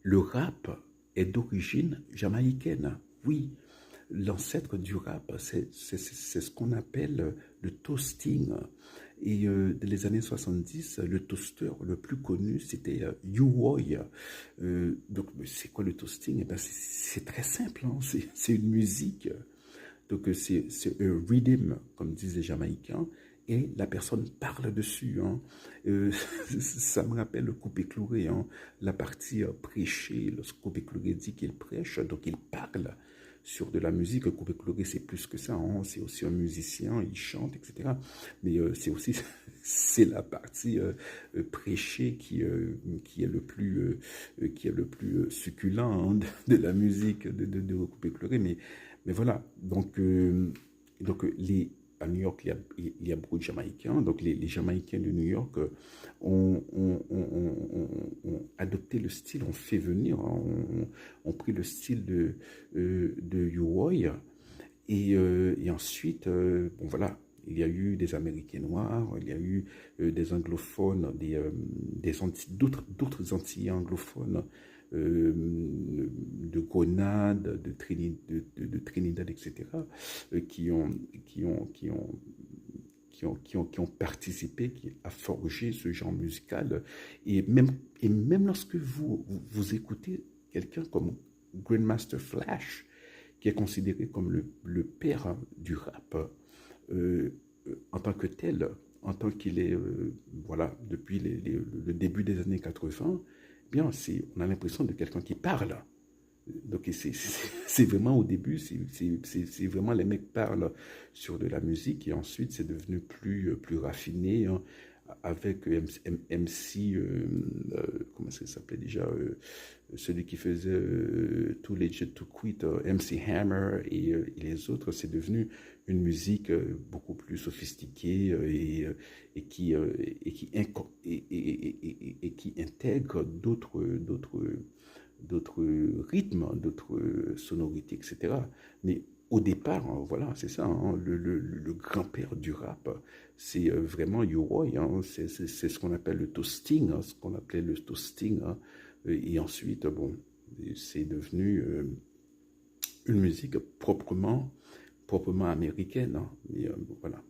le rap est d'origine jamaïcaine. Oui, l'ancêtre du rap, c'est ce qu'on appelle le toasting. Et dans les années 70, le toaster le plus connu, c'était U-Woy. Donc, c'est quoi le toasting? Eh ben, c'est très simple, hein. C'est une musique. Donc, c'est un rhythm, comme disent les Jamaïcains, et la personne parle dessus, hein. Euh, ça me rappelle le coupé chloré, hein. La partie prêchée, le coupé chloré dit qu'il prêche, donc il parle sur de la musique. Le coupé chloré, c'est plus que ça, hein. C'est aussi un musicien, il chante, etc. Mais c'est aussi c'est la partie prêchée qui est le plus succulent, hein, de la musique de coupé chloré. Mais voilà, donc à New York, il y a beaucoup de Jamaïcains. Donc les Jamaïcains de New York ont adopté le style, ont fait venir, hein, ont pris le style de U-Woy. Et ensuite, bon voilà, il y a eu des Américains noirs, il y a eu des anglophones, d'autres Antillais anglophones, de Grenade, de Trinidad, etc., euh, qui ont, qui ont, qui ont, qui ont participé à forger ce genre musical. Et même lorsque vous écoutez quelqu'un comme Grandmaster Flash, qui est considéré comme le père du rap, euh, en tant que tel, en tant qu'il est, voilà, depuis le début des années 80, eh bien, on a l'impression de quelqu'un qui parle. Donc, c'est vraiment au début, c'est vraiment les mecs parlent sur de la musique et ensuite c'est devenu plus raffiné, hein, avec MC, comment ça s'appelait déjà, celui qui faisait Too Legit to Quit, MC Hammer et les autres, c'est devenu une musique beaucoup plus sophistiquée et qui intègre d'autres rythmes, d'autres sonorités, etc. Mais au départ, hein, voilà, c'est ça, hein, le grand-père du rap, c'est vraiment U-Roy, hein, c'est ce qu'on appelle le toasting, hein, ce qu'on appelait le toasting, hein. Et ensuite, bon, c'est devenu une musique proprement américaine, hein. Mais, voilà.